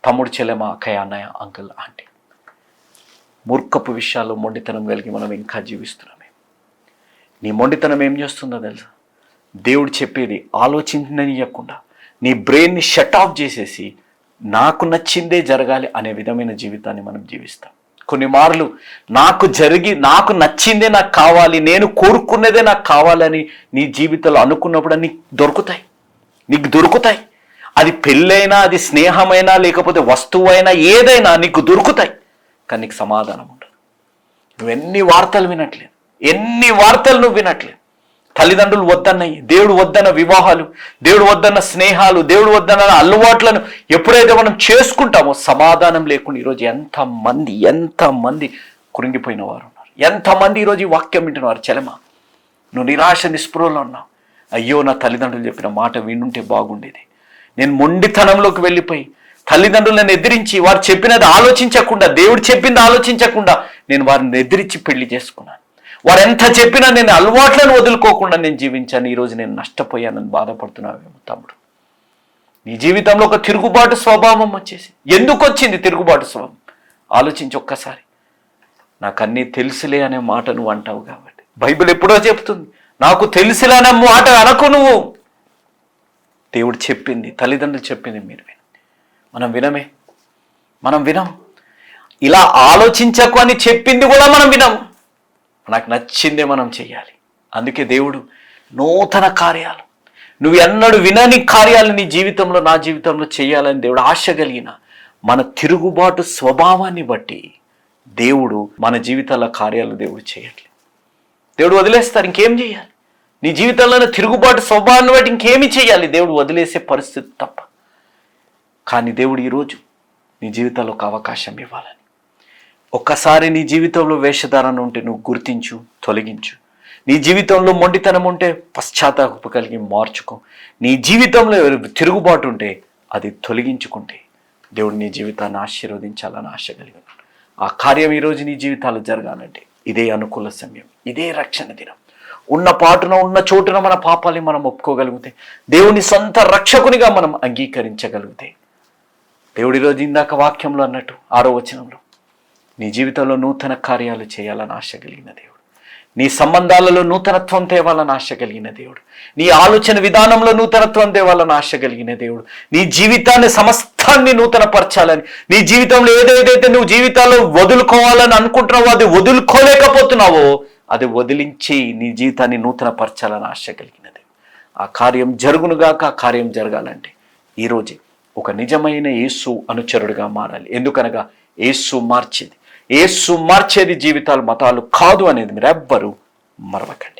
తమ్ముడు, చెల్లెమ, అక్కయ్య, అన్నయ్య, అంకుల్, ఆంటీ. మూర్ఖపు విషయాల్లో మొండితనం కలిగి మనం ఇంకా జీవిస్తున్నామే. నీ మొండితనం ఏం చేస్తుందో తెలుసా? దేవుడు చెప్పేది ఆలోచించనియకుండా నీ బ్రెయిన్ని షట్ ఆఫ్ చేసేసి నాకు నచ్చిందే జరగాలి అనే విధమైన జీవితాన్ని మనం జీవిస్తాం. కొన్ని మార్లు నాకు నచ్చిందే నాకు కావాలి, నేను కోరుకున్నదే నాకు కావాలని నీ జీవితంలో అనుకున్నప్పుడు నీకు దొరుకుతాయి. అది పెళ్ళైనా, అది స్నేహమైనా, లేకపోతే వస్తువైనా, ఏదైనా నీకు దొరుకుతాయి. కానీ నీకు సమాధానం ఉండదు. నువ్వు ఎన్ని వార్తలు నువ్వు వినట్లేదు. తల్లిదండ్రులు వద్దన్నవి, దేవుడు వద్దన్న వివాహాలు, దేవుడు వద్దన్న స్నేహాలు, దేవుడు వద్దన్న అలవాట్లను ఎప్పుడైతే మనం చేసుకుంటామో సమాధానం లేకుండా ఈరోజు ఎంతమంది కురింగిపోయిన వారు ఉన్నారు. ఎంతమంది ఈరోజు ఈ వాక్యం వింటున్నారు. చెలమా, నువ్వు నిరాశ నిస్పృహలో ఉన్నావు. అయ్యో, నా తల్లిదండ్రులు చెప్పిన మాట వినుంటే బాగుండేది. నేను మొండితనంలోకి వెళ్ళిపోయి తల్లిదండ్రులను ఎదిరించి, వారు చెప్పినది ఆలోచించకుండా, దేవుడు చెప్పింది ఆలోచించకుండా నేను వారిని ఎదిరించి పెళ్లి చేసుకున్నాను. వారు ఎంత చెప్పినా నేను అలవాట్లను వదులుకోకుండా నేను జీవించాను. ఈరోజు నేను నష్టపోయానని బాధపడుతున్నావేమో తమ్ముడు. నీ జీవితంలో ఒక తిరుగుబాటు స్వభావం వచ్చేసి, ఎందుకు వచ్చింది తిరుగుబాటు స్వభావం? ఆలోచించి ఒక్కసారి. నాకు అన్నీ తెలుసులే అనే మాట నువ్వు అంటావు కాబట్టి బైబిల్ ఎప్పుడో చెప్తుంది, నాకు తెలుసులే అనే మాట అనకు నువ్వు. దేవుడు చెప్పింది, తల్లిదండ్రులు చెప్పింది మీరు వినండి. మనం వినం. ఇలా ఆలోచించకు అని చెప్పింది కూడా మనం వినం. నాకు నచ్చిందే మనం చెయ్యాలి. అందుకే దేవుడు నూతన కార్యాలు, నువ్వు ఎన్నడూ వినని కార్యాలు నీ జీవితంలో, నా జీవితంలో చేయాలని దేవుడు ఆశ కలిగిన మన తిరుగుబాటు స్వభావాన్ని బట్టి దేవుడు మన జీవితాల కార్యాలు దేవుడు చేయట్లేదు. దేవుడు వదిలేస్తారు. ఇంకేం చేయాలి? నీ జీవితంలోనే తిరుగుబాటు స్వభావాన్ని బట్టి ఇంకేమి చేయాలి? దేవుడు వదిలేసే పరిస్థితి తప్ప. కానీ దేవుడు ఈరోజు నీ జీవితంలో ఒక అవకాశం ఇవ్వాలని, ఒక్కసారి నీ జీవితంలో వేషధారణ ఉంటే నువ్వు గుర్తించు, తొలగించు. నీ జీవితంలో మొండితనం ఉంటే పశ్చాత్తాప కలిగి మార్చుకో. నీ జీవితంలో తిరుగుబాటు ఉంటే అది తొలగించుకుంటే దేవుడు నీ జీవితాన్ని ఆశీర్వదించాలని ఆశ కలిగి ఉన్నాడు. ఆ కార్యం ఈరోజు నీ జీవితాలు జరగాలంటే ఇదే అనుకూల సమయం, ఇదే రక్షణ దినం. ఉన్న పాటున, ఉన్న చోటున మన పాపాలని మనం ఒప్పుకోగలిగితే, దేవుని సొంత రక్షకునిగా మనం అంగీకరించగలిగితే, దేవుడు ఈరోజు ఇందాక వాక్యంలో అన్నట్టు 6వ వచనంలో నీ జీవితంలో నూతన కార్యాలు చేయాలని ఆశ కలిగిన దేవుడు, నీ సంబంధాలలో నూతనత్వం తేవాలని ఆశ కలిగిన దేవుడు, నీ ఆలోచన విధానంలో నూతనత్వం తేవాలని ఆశ కలిగిన దేవుడు, నీ జీవితాన్ని సమస్తాన్ని నూతనపరచాలని, నీ జీవితంలో ఏదైతే నువ్వు జీవితాల్లో వదులుకోవాలని అనుకుంటున్నావో, అది వదులుకోలేకపోతున్నావో అది వదిలించి నీ జీవితాన్ని నూతనపరచాలని ఆశ కలిగిన దేవుడు. ఆ కార్యం జరుగునుగాక. ఆ కార్యం జరగాలంటే ఈరోజే ఒక నిజమైన యేసు అనుచరుడిగా మారాలి. ఎందుకనగా యేసు మార్చేది జీవితాలు, మతాలు కాదు అనేది మీరు ఎవ్వరూ మరవకండి.